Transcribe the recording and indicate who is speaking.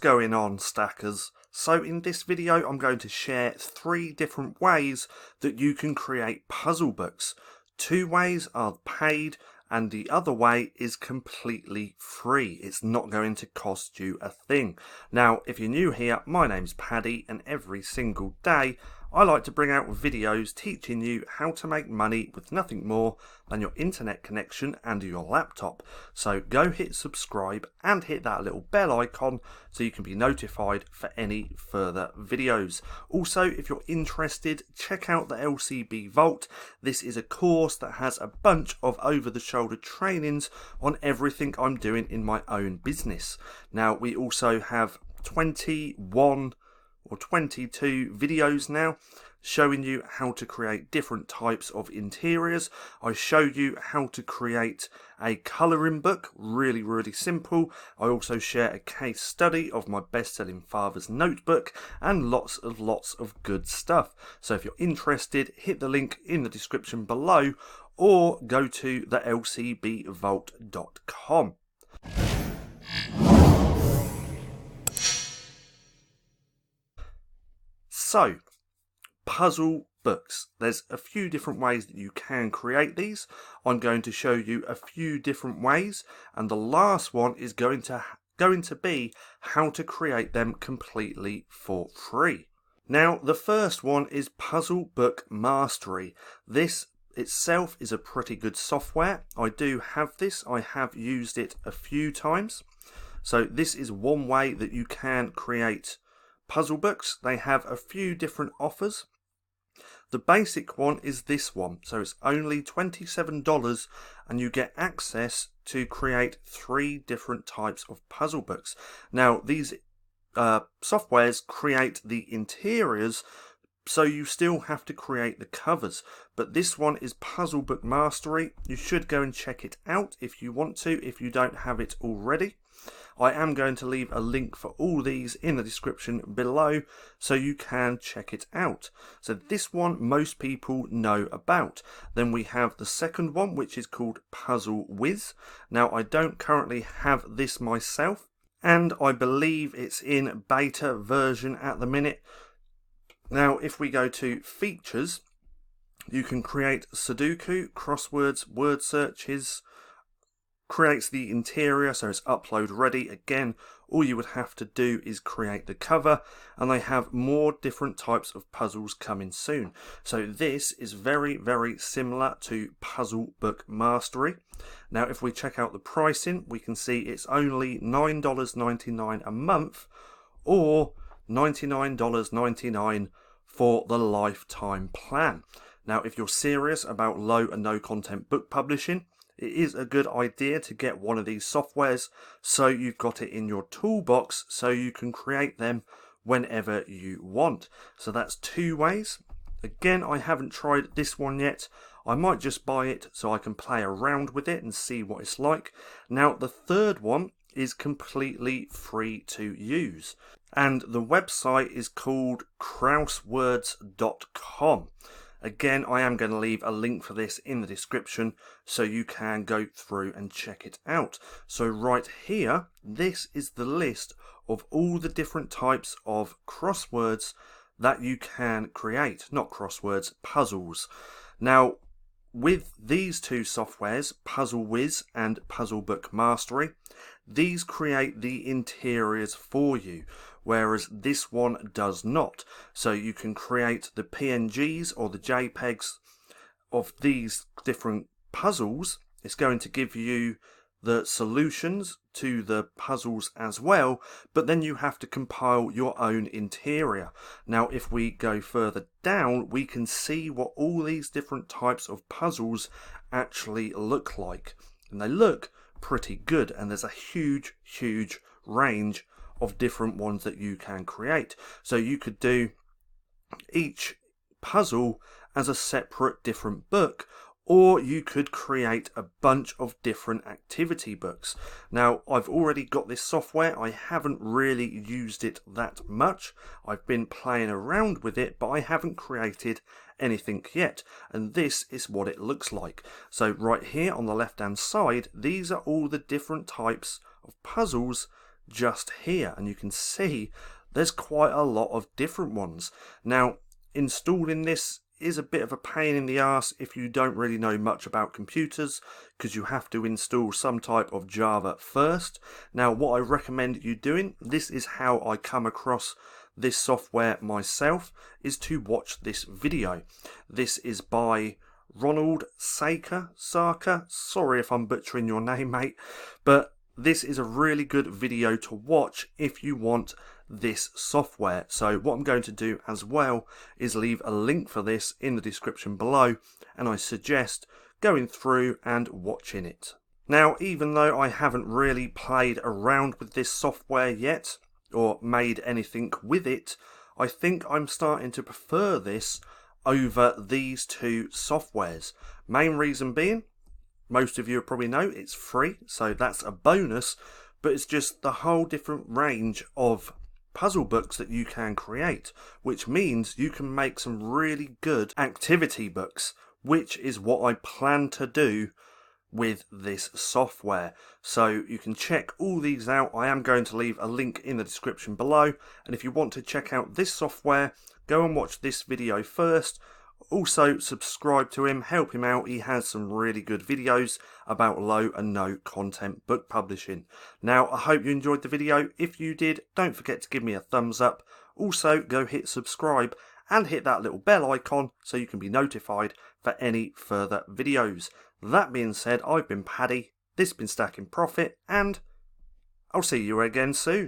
Speaker 1: Going on, stackers? So in this video I'm going to share 3 different ways that you can create puzzle books. 2 ways are paid and the other way is completely free. It's not going to cost you a thing. Now if you're new here, my name's Paddy and every single day I like to bring out videos teaching you how to make money with nothing more than your internet connection and your laptop. So go hit subscribe and hit that little bell icon so you can be notified for any further videos. Also, if you're interested, check out the LCB Vault. This is a course that has a bunch of over-the-shoulder trainings on everything I'm doing in my own business. Now, we also have 21 or 22 videos now showing you how to create different types of interiors. I showed you how to create a colouring book, really simple. I also share a case study of my best-selling father's notebook and lots of good stuff. So if you're interested, hit the link in the description below or go to the lcbvault.com. So, puzzle books. There's a few different ways that you can create these. I'm going to show you a few different ways, and the last one is going to be how to create them completely for free. Now, the first one is Puzzle Book Mastery. This itself is a pretty good software. I do have this. I have used it a few times. So this is one way that you can create puzzle books. They have a few different offers. The basic one is this one, so it's only $27 and you get access to create 3 different types of puzzle books. Now these softwares create the interiors, so you still have to create the covers, but this one is Puzzle Book Mastery. You should go and check it out if you want to, if you don't have it already. I am going to leave a link for all these in the description below so you can check it out. So this one most people know about. Then we have the second one, which is called Puzzle Whiz. Now I don't currently have this myself and I believe it's in beta version at the minute. Now if we go to features, you can create Sudoku, crosswords, word searches, creates the interior, so it's upload ready. Again, all you would have to do is create the cover, and they have more different types of puzzles coming soon. So this is very similar to Puzzle Book Mastery. Now if we check out the pricing, we can see it's only $9.99 a month or $99.99 for the lifetime plan. Now if you're serious about low and no content book publishing, it is a good idea to get one of these softwares so you've got it in your toolbox so you can create them whenever you want. So that's 2 ways. Again, I haven't tried this one yet. I might just buy it so I can play around with it and see what it's like. Now the third one is completely free to use, and the website is called crosswords.com. Again, I am going to leave a link for this in the description so you can go through and check it out. So right here, this is the list of all the different types of crosswords that you can create. Not crosswords, puzzles. Now, with these 2 softwares, Puzzle Whiz and Puzzle Book Mastery, these create the interiors for you, whereas this one does not. So you can create the PNGs or the JPEGs of these different puzzles. It's going to give you the solutions to the puzzles as well, but then you have to compile your own interior. Now if we go further down, we can see what all these different types of puzzles actually look like, and they look pretty good, and there's a huge range of different ones that you can create. So you could do each puzzle as a separate different book, or you could create a bunch of different activity books. Now I've already got this software. I haven't really used it that much. I've been playing around with it, but I haven't created anything yet, and this is what it looks like. So right here on the left hand side, these are all the different types of puzzles just here, and you can see there's quite a lot of different ones. Now, installing this is a bit of a pain in the ass if you don't really know much about computers, because you have to install some type of Java first. Now, what I recommend you doing, this is how I come across this software myself, is to watch this video. This is by Ronald Saker, sorry if I'm butchering your name, mate, but this is a really good video to watch if you want this software. So what I'm going to do as well is leave a link for this in the description below, and I suggest going through and watching it. Now, even though I haven't really played around with this software yet or made anything with it, I think I'm starting to prefer this over these two softwares. Main reason being, most of you probably know it's free, so that's a bonus, but it's just the whole different range of puzzle books that you can create, which means you can make some really good activity books, which is what I plan to do with this software. So you can check all these out. I am going to leave a link in the description below, and if you want to check out this software, go and watch this video first. Also subscribe to him, help him out. He has some really good videos about low and no content book publishing. Now, I hope you enjoyed the video. If you did, don't forget to give me a thumbs up. Also, go hit subscribe and hit that little bell icon so you can be notified for any further videos. That being said, I've been Paddy, this has been Stacking Profit, and I'll see you again soon.